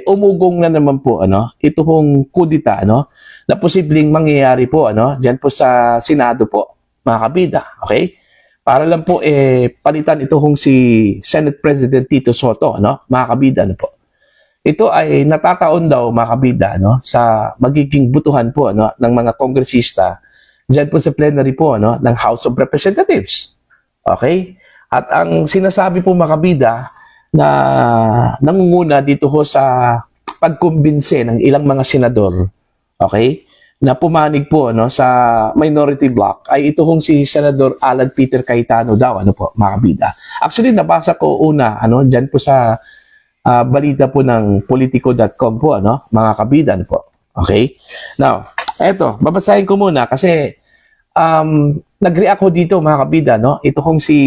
umugong na naman po ito hong kudita na posibleng mangyayari po diyan po sa Senado po, mga kabida, okay? Para lang po palitan ito hong si Senate President Tito Soto, mga kabida po. Ito ay natataon daw, mga kabida, sa magiging butuhan po ng mga kongresista diyan po sa plenary po ng House of Representatives. Okay? At ang sinasabi po, mga kabida, na nangunguna dito ho sa pagkumbinse ng ilang mga senador, okay, na pumanig po sa minority bloc ay ito hong si Senador Alan Peter Cayetano daw, po, mga kabida. Actually, nabasa ko una diyan po sa balita po ng politico.com po, mga kabida, po. Okay? Now, eto, babasahin ko muna kasi nag-react ko dito, mga kabida, ito hong si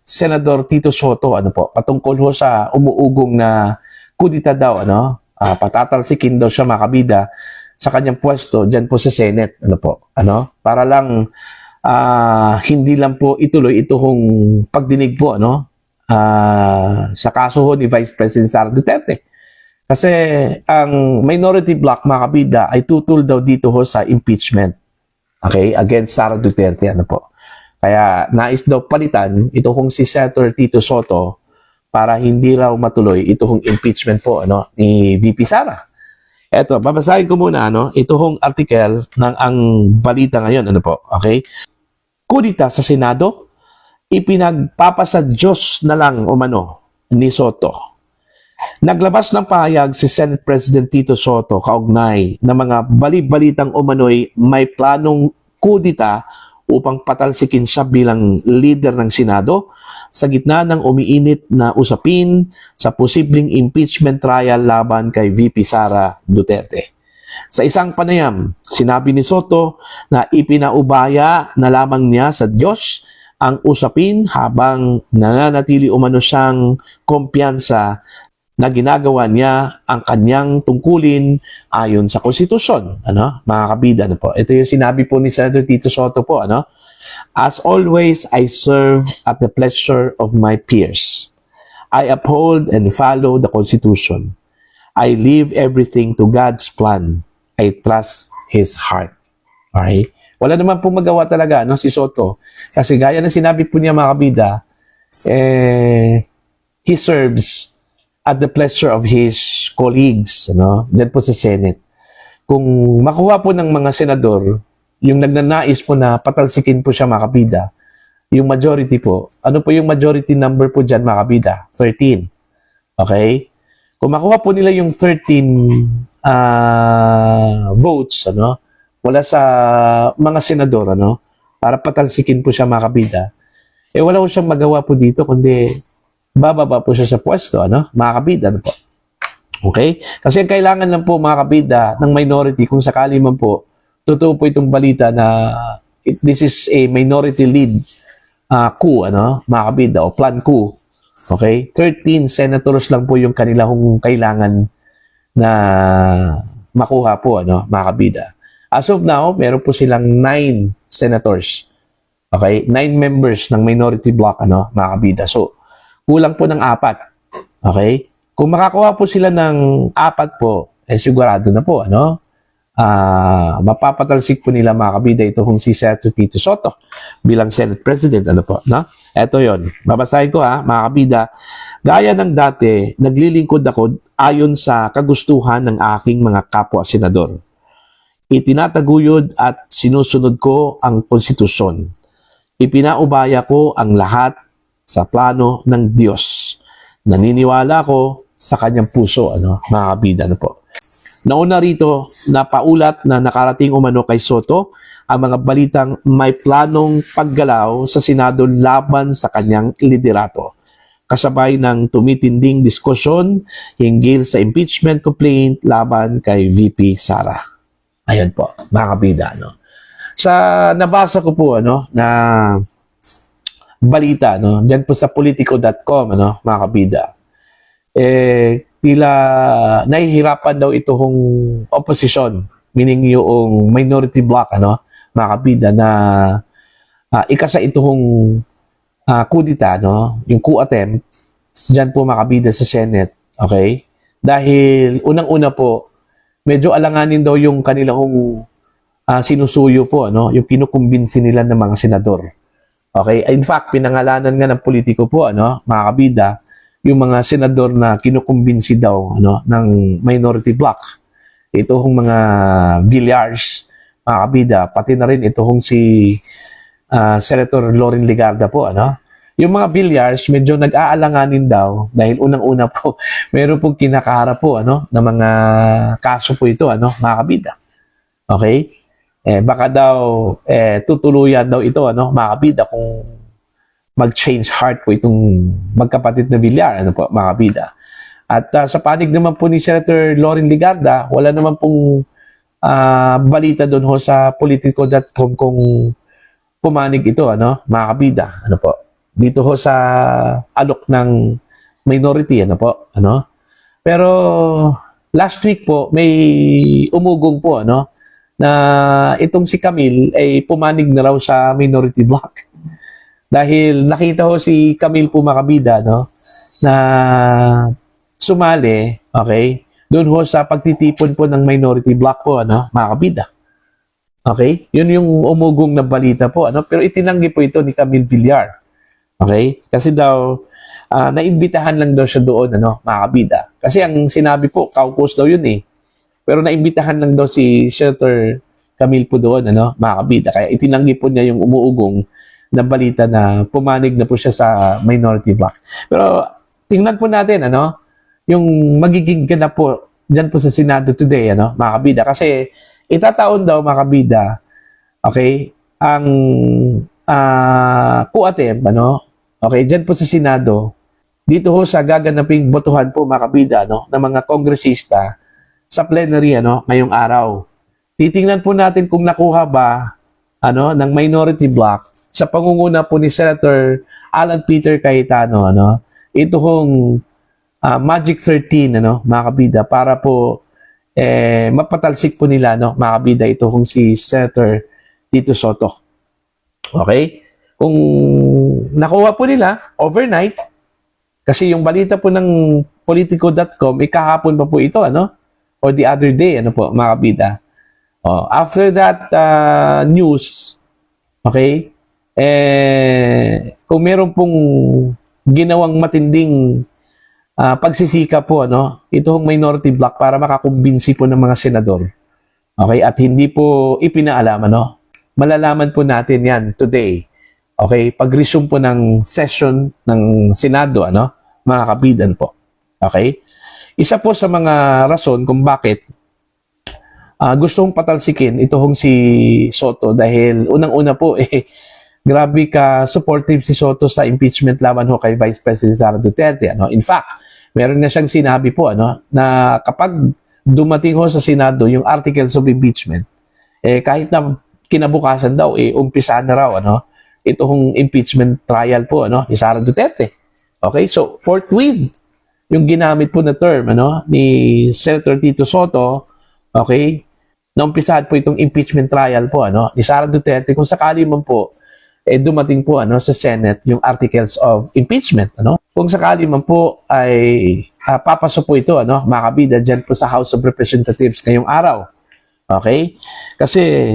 Senador Tito Soto, po, patungkol ho sa umuugong na kudita daw, patatalsikin daw siya, mga kabida, sa kanyang pwesto diyan po sa Senate, po, para lang hindi lang po ituloy ito hong pagdinig po, sa kaso ho ni Vice President Sara Duterte. Kasi ang minority bloc, mga kabida, ay tutul daw dito ho sa impeachment, okay, against Sara Duterte, po. Kaya nais daw palitan ito kung si Senator Tito Soto para hindi raw matuloy ito kung impeachment po ni VP Sara. Eto, babasahin ko muna ito kong article ng ang balita ngayon, po, okay? Kudita sa Senado, ipinagpapasa Diyos na lang ni Soto. Naglabas ng pahayag si Senate President Tito Soto kaugnay na mga balibalitang umano'y may planong kudita upang patalsikin siya bilang leader ng Senado sa gitna ng umiinit na usapin sa posibleng impeachment trial laban kay VP Sara Duterte. Sa isang panayam, sinabi ni Soto na ipinaubaya na lamang niya sa Diyos ang usapin habang nananatili umano siyang kumpiyansa na ginagawa niya ang kanyang tungkulin ayon sa konstitusyon. Mga kabida, po. Ito yung sinabi po ni Senator Tito Soto po, As always, I serve at the pleasure of my peers. I uphold and follow the Constitution. I leave everything to God's plan. I trust His heart. Okay? Wala naman po magawa talaga, si Soto. Kasi gaya na sinabi po niya, mga kabida, he serves at the pleasure of his colleagues, dyan po sa Senate. Kung makuha po ng mga senador, yung nagnanais po na patalsikin po siya, mga kabida, yung majority po, ano po yung majority number po dyan, mga kabida? 13. Okay? Kung makuha po nila yung 13 votes, wala sa mga senador, para patalsikin po siya, mga kabida, wala po siyang magawa po dito, kundi bababa po siya sa pwesto, mga kabida, po. Okay? Kasi ang kailangan lang po, mga kabida, ng minority, kung sakali man po, totoo po itong balita na this is a minority lead coup, mga kabida, o plan coup. Okay? 13 senators lang po yung kanilang kailangan na makuha po, mga kabida. As of now, meron po silang 9 senators. Okay? 9 members ng minority bloc, mga kabida. So, kulang po ng 4. Okay? Kung makakuha po sila ng 4 po, sigurado na po, mapapatalsik po nila, mga kabida, ito kung si Senator Tito Soto bilang Senate President, po, Ito yon. Babasahin ko, mga kabida. Gaya ng dati, naglilingkod ako ayon sa kagustuhan ng aking mga kapwa-senador. Itinataguyod at sinusunod ko ang konstitusyon. Ipinaubaya ko ang lahat sa plano ng Diyos. Naniniwala ko sa kanyang puso, mga kabida, po. Nauna rito, napaulat na nakarating umano kay Soto ang mga balitang may planong paggalaw sa Senado laban sa kanyang liderato. Kasabay ng tumitinding diskusyon hinggil sa impeachment complaint laban kay VP Sara. Ayan po, mga kabida, Sa nabasa ko po, na balita, diyan po sa politico.com, mga kabida, tila nahihirapan daw itong opposition, meaning yung minority bloc, mga kabida, na ikasa itong kudita, yung coup attempt, diyan po, mga kabida, sa Senate, okay? Dahil unang-una po, medyo alanganin daw yung kanilang sinusuyo po, ano, yung kinukumbinsi nila ng mga senador. Okay? In fact, pinangalanan nga ng politiko po, ano, mga kabida, yung mga senador na kinukumbinsi daw, ano, ng minority bloc. Ito hong mga Villars, mga kabida, pati na rin ito hong si Senator Loren Legarda po, ano. Yung mga Villars, medyo nag-aalanganin daw dahil unang-una po, meron pong kinakaharap po, ano, na mga kaso po ito, ano, mga kabida. Okay? Baka daw tutuluyan daw ito, ano, mga kabida, kung mag-change heart po itong magkapatid na Villar, ano po, mga kabida. At sa panig naman po ni Senator Loren Legarda, wala naman pong balita doon ho sa politico.com kung pumanig ito, ano, mga kabida, ano po. Dito ho sa alok ng minority, ano po, ano. Pero last week po, may umugong po, ano, na itong si Camille ay pumanig na raw sa minority bloc. Dahil nakita ho si Camille po makabida, no, na sumali, okay, doon ho sa pagtitipon po ng minority bloc po, ano, makabida. Okay? Yun yung umugong na balita po, ano, pero itinanggi po ito ni Camille Villar. Okay? Kasi daw, naimbitahan lang daw siya doon, ano, mga kabida. Kasi ang sinabi po, caucus daw yun eh. Pero naimbitahan lang daw si Senator Camille po doon, ano, mga kabida. Kaya itinanggi po niya yung umuugong na balita na pumanig na po siya sa minority bloc. Pero tingnan po natin, ano, yung magiging ganap po dyan po sa Senado today, ano, mga kabida. Kasi itataon daw, mga kabida, okay, ang kuatem, ano, okay, dyan po sa Senado, dito ho sa gaganaping botohan po, mga kabida, no, ng mga kongresista sa plenary, ano, ngayong araw. Titingnan po natin kung nakuha ba, ano, ng minority bloc sa pangunguna po ni Senator Alan Peter Cayetano, ano, ito hong Magic 13, ano, mga kabida, para po mapatalsik po nila, no, mga kabida, ito hong si Senator Tito Soto. Okay? Kung nakuha po nila overnight, kasi yung balita po ng politico.com, kahapon pa po ito, ano? Or the other day, ano po, mga kabida. After that news, okay, kung meron pong ginawang matinding pagsisika po, ano, itong minority bloc para makakumbinsi po ng mga senador. Okay, at hindi po ipinaalam, ano, malalaman po natin yan today. Okay, pag-resume po ng session ng Senado, ano, mga kabidan po. Okay? Isa po sa mga rason kung bakit gustong patalsikin ito hong si Soto dahil unang-una po grabe ka supportive si Soto sa impeachment laban ho kay Vice President Sara Duterte, ano. In fact, meron nga siyang sinabi po, ano, na kapag dumating ho sa Senado yung articles of impeachment, kahit na kinabukasan daw umpisa na raw, ano, itong impeachment trial po, ano, ni Sara Duterte. Okay? So, forthwith yung ginamit po na term, ano, ni Senator Tito Soto, okay, na umpisahan po itong impeachment trial po, ano, ni Sara Duterte kung sakali man po dumating po, ano, sa Senate yung articles of impeachment, ano. Kung sakali man po ay papasok po ito, ano, mga kabida, dyan po sa House of Representatives ngayong araw. Okay? Kasi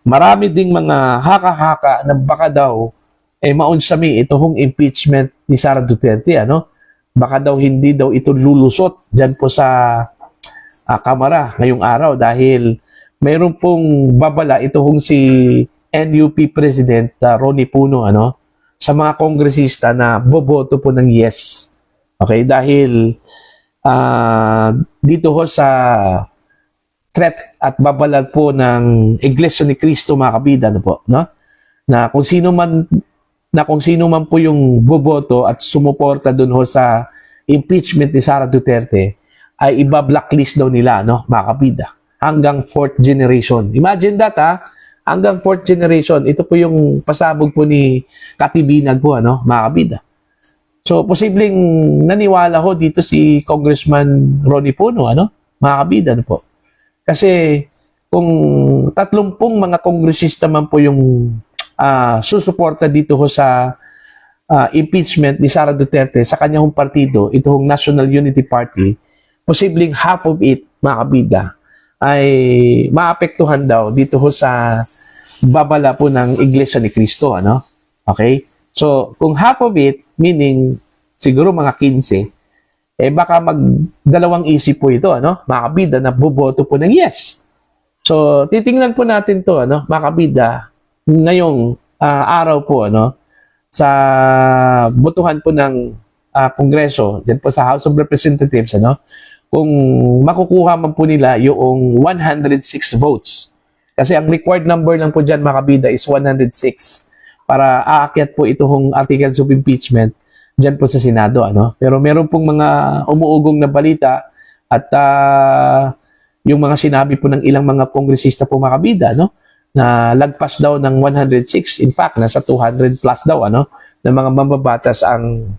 marami ding mga haka-haka na baka daw maunsami ito hong impeachment ni Sara Duterte, ano. Baka daw hindi daw ito lulusot dyan po sa Kamara ngayong araw dahil mayroon pong babala ito hong si NUP President Ronnie Puno, ano, sa mga kongresista na boboto po ng yes. Okay, dahil dito ho sa threat at babalad po ng Iglesia ni Cristo, mga kabida, ano po, no? Na kung sino man po yung boboto at sumuporta doon ho sa impeachment ni Sara Duterte ay iba-blacklist daw nila, no, mga kabida, hanggang 4th generation. Imagine that, hanggang 4th generation. Ito po yung pasabog po ni Katibinag po, ano, mga kabida. So, posibleng naniwala ho dito si Congressman Ronnie Puno, ano, mga kabida, ano po. Kasi kung 30 mga kongresista man po yung susuporta dito ho sa impeachment ni Sara Duterte sa kanyang partido, ito hong National Unity Party, posibleng half of it, mga kabida, ay maapektuhan daw dito ho sa babala po ng Iglesia ni Cristo, ano? Okay? So, kung half of it, meaning siguro mga 15, baka magdalawang isip po ito, ano? Mga kabida, na boboto po ng yes. So, titingnan po natin to, ano? Mga kabida, ngayong araw po, ano? Sa botohan po ng Kongreso, dyan po sa House of Representatives, ano? Kung makukuha man po nila yung 106 votes. Kasi ang required number lang po dyan, mga kabida, is 106 para aakyat po itong articles of impeachment dyan po sa Senado. Ano? Pero meron pong mga umuugong na balita at yung mga sinabi po ng ilang mga kongresista po, mga kabida, no? Na lagpas daw ng 106. In fact, nasa 200 plus daw, ano? Na mga mambabatas ang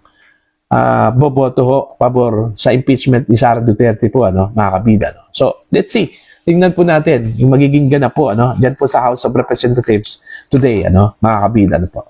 boboto ho pabor sa impeachment ni Sara Duterte po, ano, mga kabida, no? So, let's see. Tingnan po natin yung magiging ganap po, ano, diyan po sa House of Representatives today, ano, mga kabida, ano po.